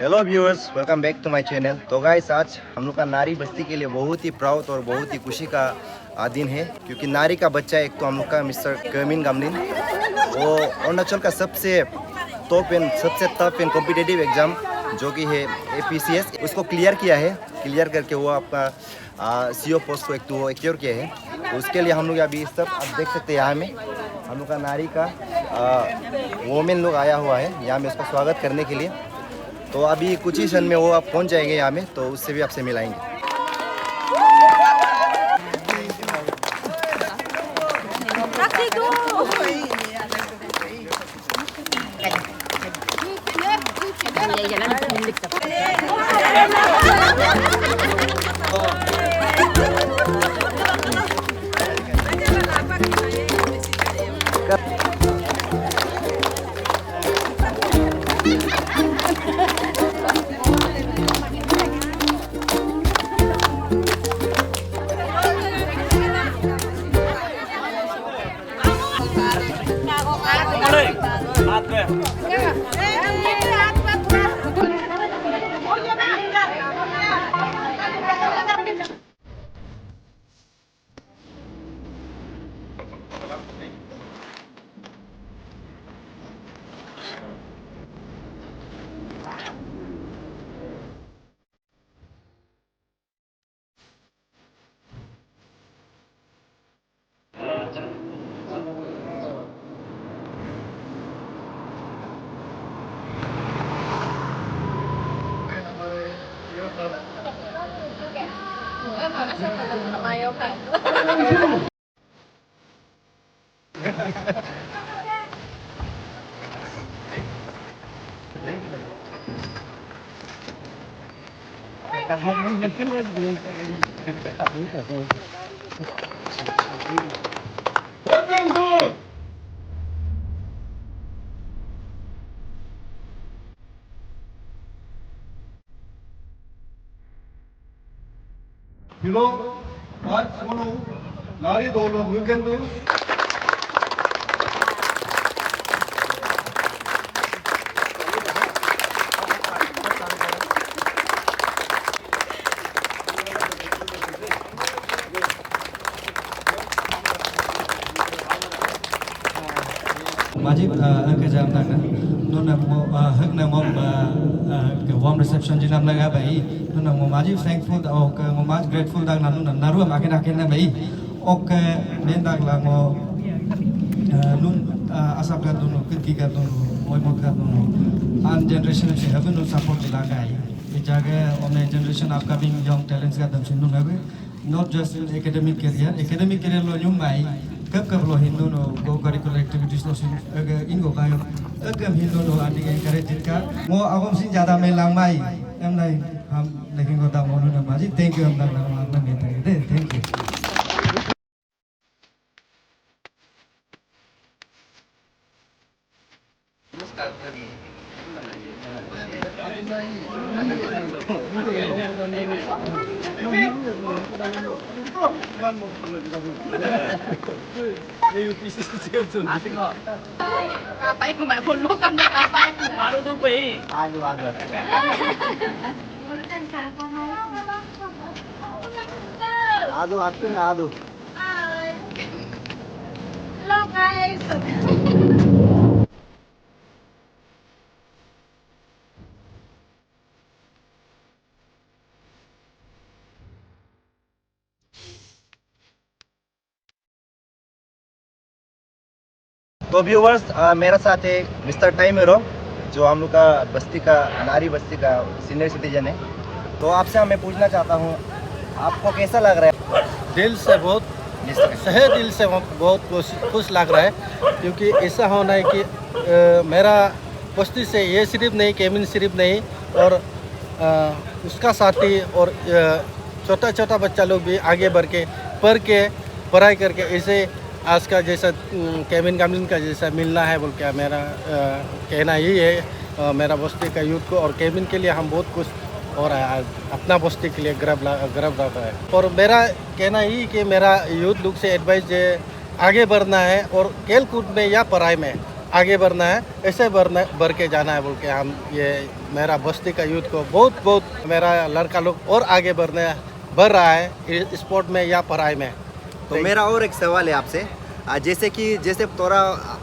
Hello viewers, welcome back to my channel. तो guys, आज हम लोग का नारी बस्ती के लिए बहुत ही प्राउड और बहुत ही खुशी का दिन है, क्योंकि नारी का बच्चा एक तो हम लोग का मिस्टर कर्मिन गामलिन, वो अरुणाचल का सबसे टॉप एंड सबसे टफ एंड कॉम्पिटिटिव एग्ज़ाम जो कि है APCS, उसको क्लियर किया है। क्लियर करके वो आपका CO पोस्ट को एक तो एक्योर किया है। तो उसके लिए हम लोग अभी सब आप देख सकते हैं, यहाँ में हम लोग का नारी का वोमेन लोग आया हुआ है यहाँ में उसका स्वागत करने के लिए। तो अभी कुछ ही क्षण में वो आप पहुंच जाएंगे यहाँ में, तो उससे भी आपसे मिलाएंगे। आज सुनो नारी दोनों weekend Majib kerja mana? Nona hak na mom ke warm reception jinam laga bai. Nona mo Majib thankful ok mo Maj grateful dak nanu naru makin akin na bai. Ok men dak la mo nun asap ka dunu kitki ka dunu moi mot ka dunu an generation se have no support lagai. ये जगह online generation upcoming young talents का दम सिंधु में not just in academic career lo nyum mai kap lo hindu no go curricular activities lo sin in go kayo agam hindu no andi encourage ka mo agam sin jada me lang mai em nai ham lekin go da mo no na maji thank you am da na me thank you Apa itu mak pun lu kan apa baru tu pergi. आदो आते हैं आदो। Hello guys. तो viewers, मेरा साथ है mister time hero, जो हम लोग का बस्ती का नारी बस्ती का सीनियर सिटीजन है। तो आपसे मैं पूछना चाहता हूँ, आपको कैसा लग रहा है? दिल से बहुत सहे दिल से बहुत खुश लग रहा है, क्योंकि ऐसा होना है कि मेरा बस्ती से ये सिर्फ नहीं, केमिन सिर्फ नहीं, और उसका साथी और छोटा छोटा बच्चा लोग भी आगे बढ़ के पढ़ के पढ़ाई करके ऐसे आज का जैसा केमिन गामलिन का जैसा मिलना है बोल के मेरा कहना यही है। मेरा बस्ती का यूथ को और केमिन के लिए हम बहुत खुश हो रहा है, अपना बस्ती के लिए गर्व रहा है। और मेरा कहना यही कि मेरा यूथ लोग से एडवाइस है आगे बढ़ना है, और खेल कूद में या पढ़ाई में आगे बढ़ना है, ऐसे बढ़ के जाना है बोल के हम ये मेरा बस्ती का यूथ को बहुत मेरा लड़का लोग और आगे बढ़ रहा है स्पोर्ट में या पढ़ाई में। तो मेरा और एक सवाल है आपसे, जैसे तोरा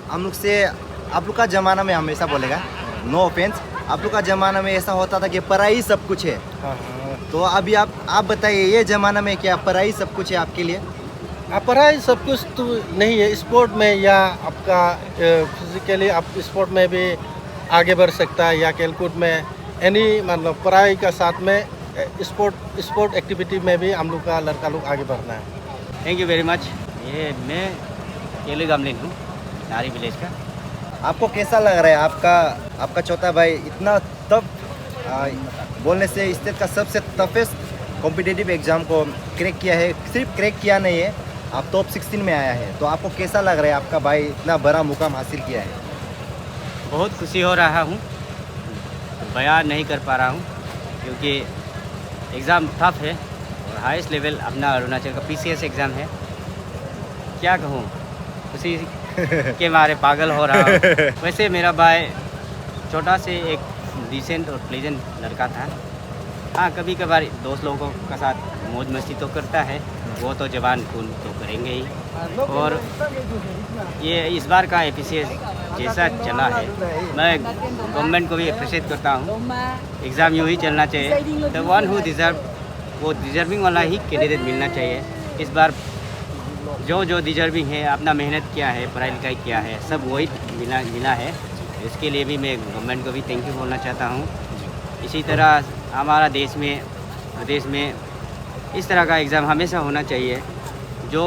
हम लोग से आप लोग का ज़माना में हमेशा बोलेगा, नो ऑफेंस, आप लोग का ज़माना में ऐसा होता था कि पढ़ाई सब कुछ है। हाँ। तो अभी आप बताइए, ये ज़माना में क्या पढ़ाई सब कुछ है आपके लिए? पढ़ाई सब कुछ तो नहीं है, स्पोर्ट में या आपका फिजिकली आप स्पोर्ट में भी आगे बढ़ सकता है या खेलकूद में एनी मतलब पढ़ाई का साथ में स्पोर्ट एक्टिविटी में भी हम लोग का लड़का लोग आगे बढ़ना है। Thank you very much. ये मैं केमिन गामलिन हूँ, नारी विलेज का। आपको कैसा लग रहा है आपका छोटा भाई इतना बोलने से स्टेट का सबसे टफेस्ट कॉम्पिटिटिव एग्ज़ाम को क्रैक किया है, सिर्फ क्रैक किया नहीं है, आप टॉप 16 में आया है, तो आपको कैसा लग रहा है आपका भाई इतना बड़ा मुकाम हासिल किया है? बहुत खुशी हो रहा हूँ, बयान नहीं कर पा रहा हूँ क्योंकि एग्ज़ाम टफ है और हाईएस्ट लेवल अपना अरुणाचल का PCS एग्ज़ाम है। क्या कहूँ, खुशी के मारे पागल हो रहा हूँ। वैसे मेरा भाई छोटा से एक डिसेंट और प्लेजेंट लड़का था। हाँ, कभी कभार दोस्त लोगों का साथ मौज मस्ती तो करता है, वो तो जवान खून तो करेंगे ही। और ये इस बार का APCS जैसा चला है, मैं गवर्नमेंट को भी अप्रिशिएट करता हूँ। एग्ज़ाम यूँ ही चलना चाहिए, द वन हु डिज़र्विंग वाला ही कैंडिडेट मिलना चाहिए। इस बार जो डिज़र्विंग है, अपना मेहनत किया है, पढ़ाई लिखाई किया है, सब वही मिला है। इसके लिए भी मैं गवर्नमेंट को भी थैंक यू बोलना चाहता हूँ। इसी तरह हमारा प्रदेश में इस तरह का एग्ज़ाम हमेशा होना चाहिए। जो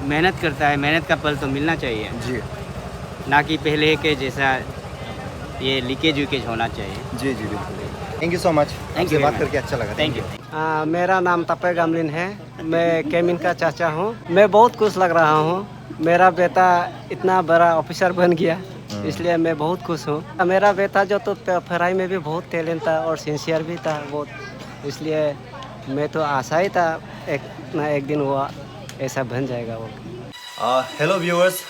मेहनत करता है, मेहनत का फल तो मिलना चाहिए जी, ना कि पहले के जैसा ये लीकेज होना चाहिए। जी बिल्कुल। थैंक यू सो मच, आपसे very बात much. करके अच्छा लगा। Thank you. मेरा नाम तपे गामलिन है, मैं केमिन का चाचा हूँ। मैं बहुत खुश लग रहा हूँ, मेरा बेटा इतना बड़ा ऑफिसर बन गया, इसलिए मैं बहुत खुश हूँ। मेरा बेटा जो तो पढ़ाई में भी बहुत टैलेंट था और सिंसियर भी था बहुत, इसलिए मैं तो आशा ही था एक दिन वो ऐसा बन जाएगा वो। हेलो व्यूअर्स,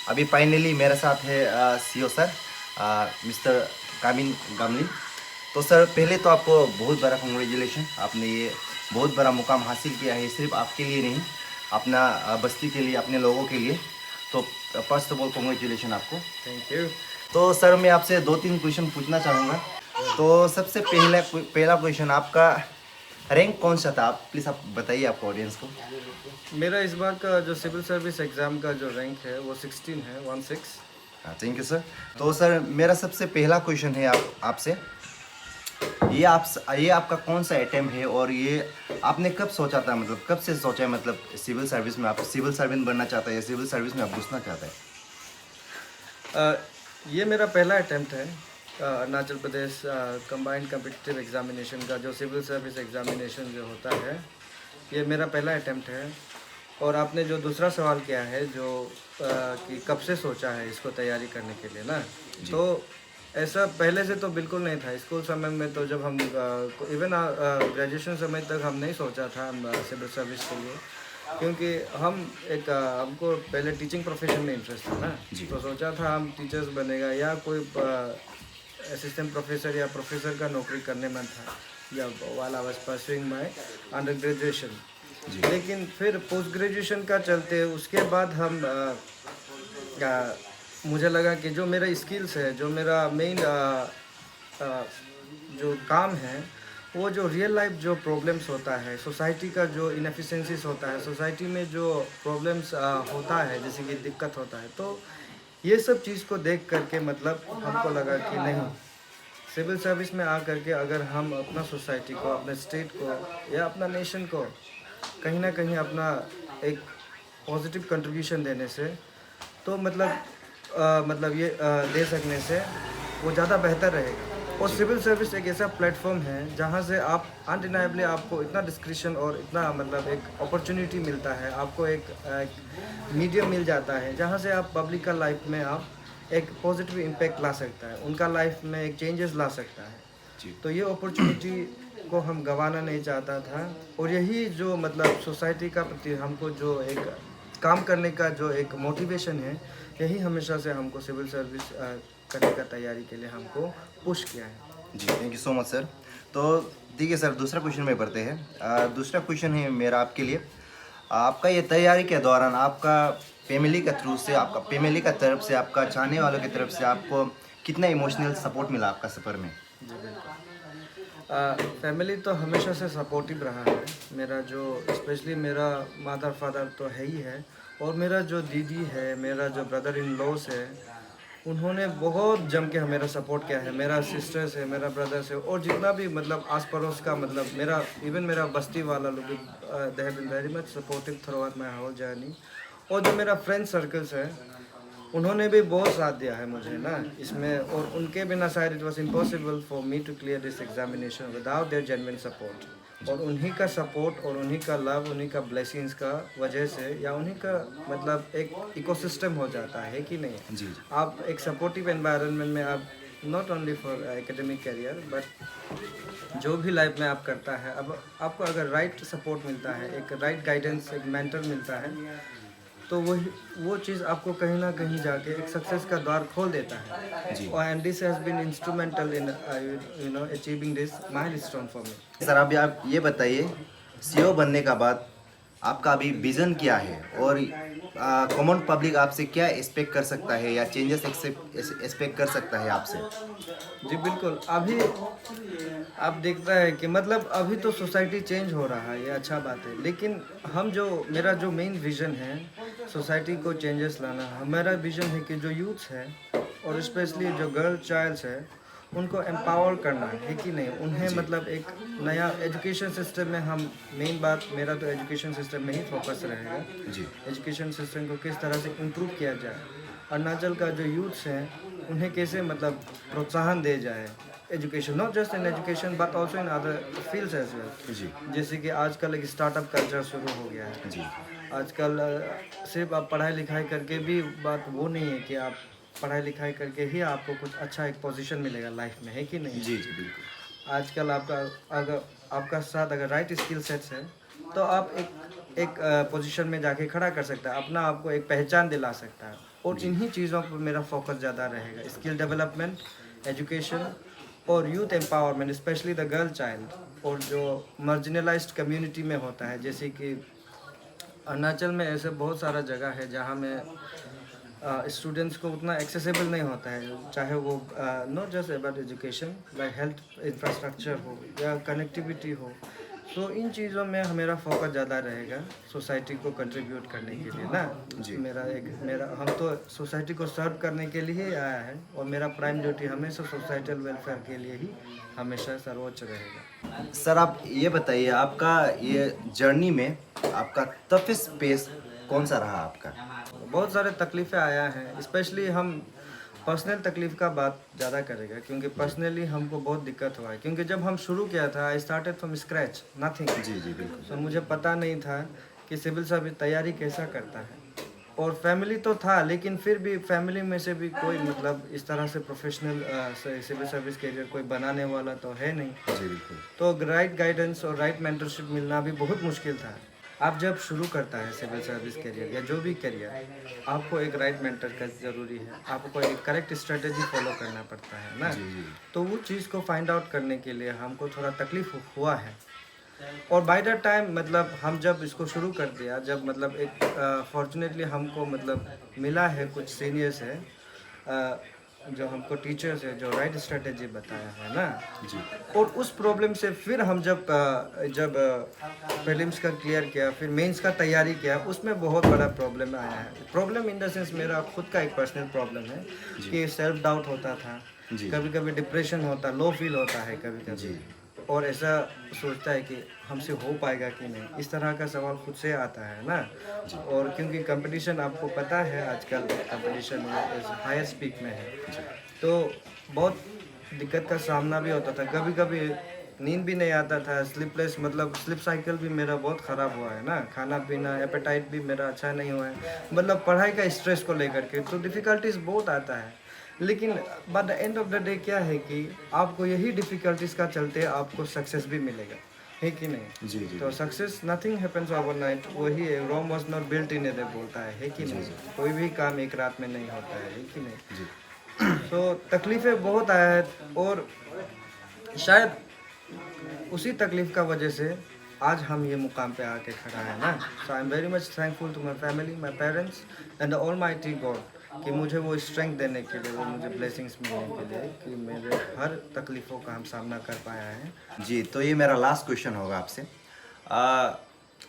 अभी फाइनली मेरे साथ है CEO सर, मिस्टर केमिन गामलिन। तो सर, पहले तो आपको बहुत बड़ा कॉन्ग्रेचुलेशन, आपने ये बहुत बड़ा मुकाम हासिल किया है, सिर्फ आपके लिए नहीं, अपना बस्ती के लिए, अपने लोगों के लिए। तो फर्स्ट ऑफ ऑल कॉन्ग्रेचुलेशन आपको। Thank you. तो सर, मैं आपसे 2-3 क्वेश्चन पूछना चाहूँगा। तो सबसे पहला क्वेश्चन, आपका रैंक कौन सा था? आप प्लीज़ आप बताइए आपको ऑडियंस को। मेरा इस बार का जो सिविल सर्विस एग्ज़ाम का जो रैंक है वो 16 है, 16। Thank you sir. तो सर, मेरा सबसे पहला क्वेश्चन है आपसे, ये आपका कौन सा अटेम्प्ट है और ये आपने कब सोचा था, मतलब कब से सोचा है, मतलब सिविल सर्विस में आप सिविल सर्वेंट बनना चाहता है या सिविल सर्विस में आप घुसना चाहता है? ये मेरा पहला अटेम्प्ट है Arunachal Pradesh combined competitive examination का, जो सिविल सर्विस एग्जामिनेशन जो होता है, ये मेरा पहला अटेम्प्ट है। और आपने जो दूसरा सवाल किया है जो कि कब से सोचा है इसको तैयारी करने के लिए ना, तो ऐसा पहले से तो बिल्कुल नहीं था। स्कूल समय में तो जब हम इवन ग्रेजुएशन समय तक हम नहीं सोचा था हम सिविल सर्विस के लिए, क्योंकि हमको पहले टीचिंग प्रोफेशन में इंटरेस्ट था ना, तो सोचा था हम टीचर्स बनेगा या कोई असिस्टेंट प्रोफेसर या प्रोफेसर का नौकरी करने में था जब while I was pursuing my under graduation. लेकिन फिर पोस्ट ग्रेजुएशन का चलते उसके बाद हम मुझे लगा कि जो मेरा स्किल्स है, जो मेरा मेन जो काम है, वो जो रियल लाइफ जो प्रॉब्लम्स होता है, सोसाइटी का जो इनएफिशिएंसीज होता है, सोसाइटी में जो प्रॉब्लम्स होता है, जैसे कि दिक्कत होता है, तो ये सब चीज़ को देख करके मतलब हमको लगा कि नहीं, सिविल सर्विस में आ करके अगर हम अपना सोसाइटी को, अपने स्टेट को या अपना नेशन को कहीं ना कहीं अपना एक पॉजिटिव कंट्रीब्यूशन देने से, तो मतलब ये दे सकने से वो ज़्यादा बेहतर रहेगा। और सिविल सर्विस एक ऐसा प्लेटफॉर्म है जहाँ से आप अनडिनाइबली आपको इतना डिस्क्रिप्शन और इतना मतलब एक अपॉर्चुनिटी मिलता है, आपको एक मीडियम मिल जाता है जहाँ से आप पब्लिक का लाइफ में आप एक पॉजिटिव इम्पैक्ट ला सकता है, उनका लाइफ में एक चेंजेस ला सकता है। तो ये अपॉर्चुनिटी को हम गंवाना नहीं चाहता था, और यही जो मतलब सोसाइटी का प्रति हमको जो एक काम करने का जो एक मोटिवेशन है, यही हमेशा से हमको सिविल सर्विस करने का तैयारी के लिए हमको पुश किया है। जी thank you so much sir. तो ठीक है सर, दूसरा क्वेश्चन में बढ़ते हैं। दूसरा क्वेश्चन है मेरा आपके लिए, आपका ये तैयारी के दौरान आपका फैमिली का थ्रू से, आपका फैमिली का तरफ से, आपका चाहने वालों की तरफ से आपको कितना इमोशनल सपोर्ट मिला आपका सफ़र में? फैमिली तो हमेशा से सपोर्टिव रहा है मेरा, जो स्पेशली मेरा मदर फादर तो है ही है, और मेरा जो दीदी है, मेरा जो ब्रदर इन लॉस है, उन्होंने बहुत जम के मेरा सपोर्ट किया है। मेरा सिस्टर्स है, मेरा ब्रदर्स है, और जितना भी मतलब आस पड़ोस का मतलब मेरा इवन मेरा बस्ती वाला लोग, they have been very much supportive throughout my whole journey. और जो मेरा फ्रेंड सर्कल्स है, उन्होंने भी बहुत साथ दिया है मुझे ना इसमें, और उनके बिना शायद it was impossible for me to clear this examination without their genuine support. और उन्हीं का सपोर्ट और उन्हीं का लव, उन्हीं का ब्लेसिंग्स का वजह से, या उन्हीं का मतलब एक इकोसिस्टम हो जाता है कि नहीं। जी आप एक सपोर्टिव एनवायरनमेंट में आप not only for academic career but जो भी लाइफ में आप करता है, अब आपको अगर राइट सपोर्ट मिलता है, एक राइट गाइडेंस, एक मेंटर मिलता है, तो वो चीज़ आपको कहीं ना कहीं जाके एक सक्सेस का द्वार खोल देता है। और and this has been instrumental in you know achieving this milestone for me. Sir अभी आप ये बताइए, सीईओ बनने का बाद आपका अभी विज़न क्या है, और कॉमन पब्लिक आपसे क्या एक्सपेक्ट कर सकता है या चेंजेस एक्सपेक्ट कर सकता है आपसे? जी बिल्कुल, अभी आप देखता है कि मतलब अभी तो सोसाइटी चेंज हो रहा है, ये अच्छा बात है, लेकिन हम जो मेरा जो मेन विज़न है सोसाइटी को चेंजेस लाना, हमारा विज़न है कि जो यूथ्स है और स्पेशली जो गर्ल चाइल्ड्स है उनको एम्पावर करना है कि नहीं, उन्हें मतलब एक नया एजुकेशन सिस्टम में हम मेन बात मेरा तो एजुकेशन सिस्टम में ही फोकस रहेगा। जी एजुकेशन सिस्टम को किस तरह से इम्प्रूव किया जाए, अरुणाचल का जो यूथ्स हैं उन्हें कैसे मतलब प्रोत्साहन दे जाए education, not just in education but also in other fields as well. जी जैसे कि आजकल एक स्टार्टअप कल्चर शुरू हो गया है। जी आजकल सिर्फ आप पढ़ाई लिखाई करके भी बात वो नहीं है कि आप पढ़ाई लिखाई करके ही आपको कुछ अच्छा एक पोजीशन मिलेगा लाइफ में, है कि नहीं। जी जी बिल्कुल। आजकल आपका साथ अगर राइट स्किल सेट्स है तो आप एक पोजीशन में जाके खड़ा कर सकता है, अपना आपको एक पहचान दिला सकता है। और इन्हीं चीज़ों पर मेरा फोकस ज़्यादा रहेगा, स्किल डेवलपमेंट, एजुकेशन और youth empowerment, specially the girl child और जो मार्जिनलाइज्ड कम्युनिटी में होता है। जैसे कि अरुणाचल में ऐसे बहुत सारा जगह है जहाँ में स्टूडेंट्स को उतना एक्सेसिबल नहीं होता है, चाहे वो not just about education, like health infrastructure हो या कनेक्टिविटी हो। सो इन चीज़ों में मेरा फोकस ज़्यादा रहेगा सोसाइटी को कंट्रीब्यूट करने के लिए ना। जी। मेरा हम तो सोसाइटी को सर्व करने के लिए ही आया है, और मेरा प्राइम ड्यूटी हमेशा सोसाइटल वेलफेयर के लिए ही हमेशा सर्वोच्च रहेगा। सर आप ये बताइए, आपका ये जर्नी में आपका टफेस्ट फेस कौन सा रहा आपका? बहुत सारे तकलीफ़ें आया हैं, स्पेशली हम पर्सनल तकलीफ़ का बात ज़्यादा करेगा, क्योंकि पर्सनली हमको बहुत दिक्कत हुआ है। क्योंकि जब हम शुरू किया था, I started from scratch, nothing. जी जी बिल्कुल। तो मुझे पता नहीं था कि सिविल सर्विस तैयारी कैसा करता है, और फैमिली तो था, लेकिन फिर भी फैमिली में से भी कोई मतलब इस तरह से प्रोफेशनल सिविल सर्विस कैरियर कोई बनाने वाला तो है नहीं। जी बिल्कुल। तो राइट गाइडेंस और राइट मेंटरशिप मिलना भी बहुत मुश्किल था। आप जब शुरू करता है सिविल सर्विस करियर या जो भी करियर, आपको एक राइट मेंटर का ज़रूरी है, आपको एक करेक्ट स्ट्रेटेजी फॉलो करना पड़ता है ना। तो वो चीज़ को फाइंड आउट करने के लिए हमको थोड़ा तकलीफ हुआ है। और बाय द टाइम मतलब हम जब इसको शुरू कर दिया, जब मतलब एक फॉर्चुनेटली हमको मतलब मिला है कुछ सीनियर से जो हमको टीचर्स है जो राइट स्ट्रेटेजी बताया है ना जी। और उस प्रॉब्लम से फिर हम जब प्रीलिम्स का क्लियर किया, फिर मेंस का तैयारी किया, उसमें बहुत बड़ा प्रॉब्लम आया है। प्रॉब्लम इन द सेंस मेरा खुद का एक पर्सनल प्रॉब्लम है कि सेल्फ डाउट होता था, कभी कभी डिप्रेशन होता, लो फील होता है कभी कभी, और ऐसा सोचता है कि हमसे हो पाएगा कि नहीं, इस तरह का सवाल खुद से आता है ना। और क्योंकि कंपटीशन आपको पता है आजकल कंपटीशन हायर स्पीक में है, तो बहुत दिक्कत का सामना भी होता था। कभी कभी नींद भी नहीं आता था, स्लीपलेस मतलब स्लिप साइकिल भी मेरा बहुत ख़राब हुआ है ना, खाना पीना एपेटाइट भी मेरा अच्छा नहीं हुआ है, मतलब पढ़ाई का स्ट्रेस को लेकर के तो डिफ़िकल्टीज बहुत आता है। लेकिन by the end of the day क्या है कि आपको यही डिफ़िकल्टीज़ का चलते आपको सक्सेस भी मिलेगा। है कि नहीं? जी जी तो सक्सेस नथिंग हैपेंस ओवरनाइट, वही है, Rome was not built in a day बोलता है कि नहीं? कोई भी काम एक रात में नहीं होता है कि नहीं? जी तो तकलीफ़ें बहुत आया है, और शायद उसी तकलीफ़ का वजह से आज हम ये मुकाम पे आके खड़ा है ना। So I am very much thankful to my family, my parents and the almighty God कि मुझे वो स्ट्रेंथ देने के लिए, वो मुझे ब्लेसिंग्स मिलने के लिए कि मेरे हर तकलीफ़ों का हम सामना कर पाया है। जी। तो ये मेरा लास्ट क्वेश्चन होगा आपसे।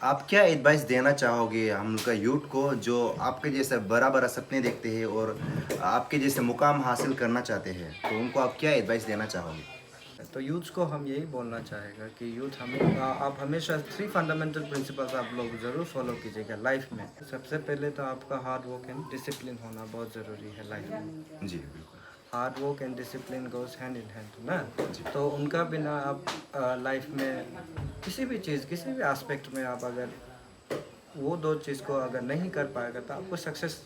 आप क्या एडवाइस देना चाहोगे हम लोग का यूथ को जो आपके जैसे बड़ा बड़ा सपने देखते हैं और आपके जैसे मुकाम हासिल करना चाहते हैं, तो उनको आप क्या एडवाइस देना चाहोगे? तो यूथ्स को हम यही बोलना चाहेगा कि यूथ हमें आप हमेशा 3 फंडामेंटल प्रिंसिपल्स आप लोग ज़रूर फॉलो कीजिएगा लाइफ में। सबसे पहले तो आपका हार्ड वर्क एंड डिसिप्लिन होना बहुत ज़रूरी है लाइफ में। जी बिल्कुल। Hard work and discipline goes hand in hand ना। तो उनका बिना आप लाइफ में किसी भी चीज़, किसी भी एस्पेक्ट में आप अगर वो 2 चीज़ को अगर नहीं कर पाएगा तो आपको सक्सेस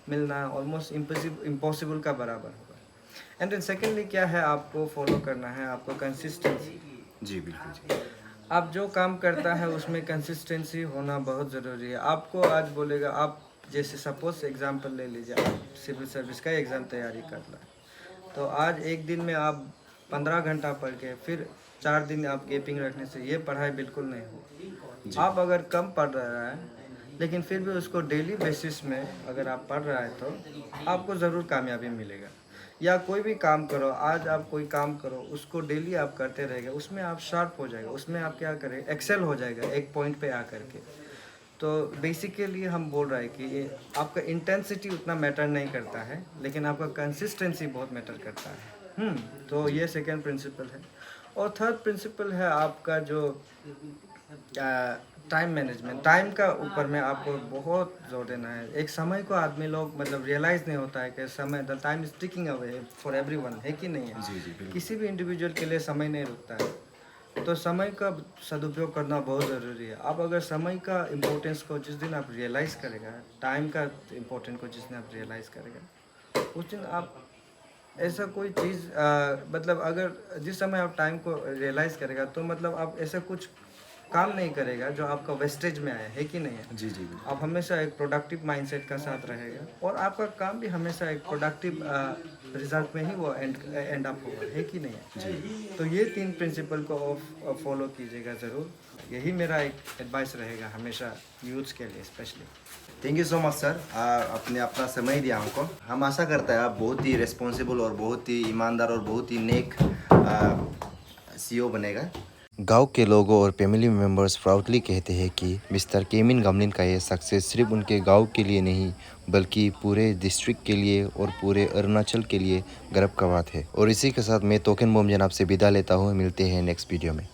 मिलना ऑलमोस्ट इम्पॉसिबल का बराबर होगा। एंड देन सेकेंडली क्या है, आपको फॉलो करना है आपको कंसिस्टेंसी। जी बिल्कुल जी। आप जो काम करता है उसमें कंसिस्टेंसी होना बहुत ज़रूरी है। आपको आज बोलेगा, आप जैसे सपोज एग्जांपल ले लीजिए, आप सिविल सर्विस का एग्ज़ाम तैयारी कर रहे हैं, तो आज एक दिन में आप 15 घंटा पढ़ के फिर 4 दिन आप गैपिंग रखने से ये पढ़ाई बिल्कुल नहीं होगी। आप अगर कम पढ़ रहा है लेकिन फिर भी उसको डेली बेसिस में अगर आप पढ़ रहा है तो आपको ज़रूर कामयाबी मिलेगा। या कोई भी काम करो, आज आप कोई काम करो, उसको डेली आप करते रहेंगे, उसमें आप शार्प हो जाएगा, उसमें आप क्या करें, एक्सेल हो जाएगा एक पॉइंट पे आकर के। तो बेसिकली हम बोल रहे हैं कि ये आपका इंटेंसिटी उतना मैटर नहीं करता है, लेकिन आपका कंसिस्टेंसी बहुत मैटर करता है। तो ये सेकेंड प्रिंसिपल है। और थर्ड प्रिंसिपल है आपका जो टाइम मैनेजमेंट। टाइम का ऊपर में आपको बहुत जोर देना है। एक समय को आदमी लोग मतलब रियलाइज़ नहीं होता है कि समय, the time is ticking away for everyone, है कि नहीं है? जी जी बिल्कुल। किसी भी इंडिविजुअल के लिए समय नहीं रुकता है। तो समय का सदुपयोग करना बहुत ज़रूरी है। आप अगर समय का इम्पोर्टेंस को जिस दिन आप रियलाइज़ करेगा, टाइम का इम्पोर्टेंस को जिस दिन आप रियलाइज़ करेगा, उस दिन आप ऐसा कोई चीज़ मतलब अगर जिस समय आप टाइम को रियलाइज़ करेगा तो मतलब आप ऐसा कुछ काम नहीं करेगा जो आपका वेस्टेज में आया है कि नहीं है? जी जी बिल्कुल। आप हमेशा एक प्रोडक्टिव माइंडसेट का साथ रहेगा और आपका काम भी हमेशा एक प्रोडक्टिव रिजल्ट में ही वो एंड अप होगा, है कि नहीं है? जी। तो ये 3 प्रिंसिपल को फॉलो कीजिएगा ज़रूर। यही मेरा एक एडवाइस रहेगा हमेशा यूथ्स के लिए specially. Thank you so much sir, आपने अपना समय दिया हमको। हम आशा करते हैं आप बहुत ही रिस्पॉन्सिबल और बहुत ही ईमानदार और बहुत ही नेक CEO बनेगा। गांव के लोगों और फैमिली मेंबर्स प्राउडली कहते हैं कि मिस्टर केमिन गमलिन का ये सक्सेस सिर्फ उनके गांव के लिए नहीं बल्कि पूरे डिस्ट्रिक्ट के लिए और पूरे अरुणाचल के लिए गर्व का बात है। और इसी के साथ मैं तोकेन बोम जनाब से विदा लेता हूँ। मिलते हैं नेक्स्ट वीडियो में।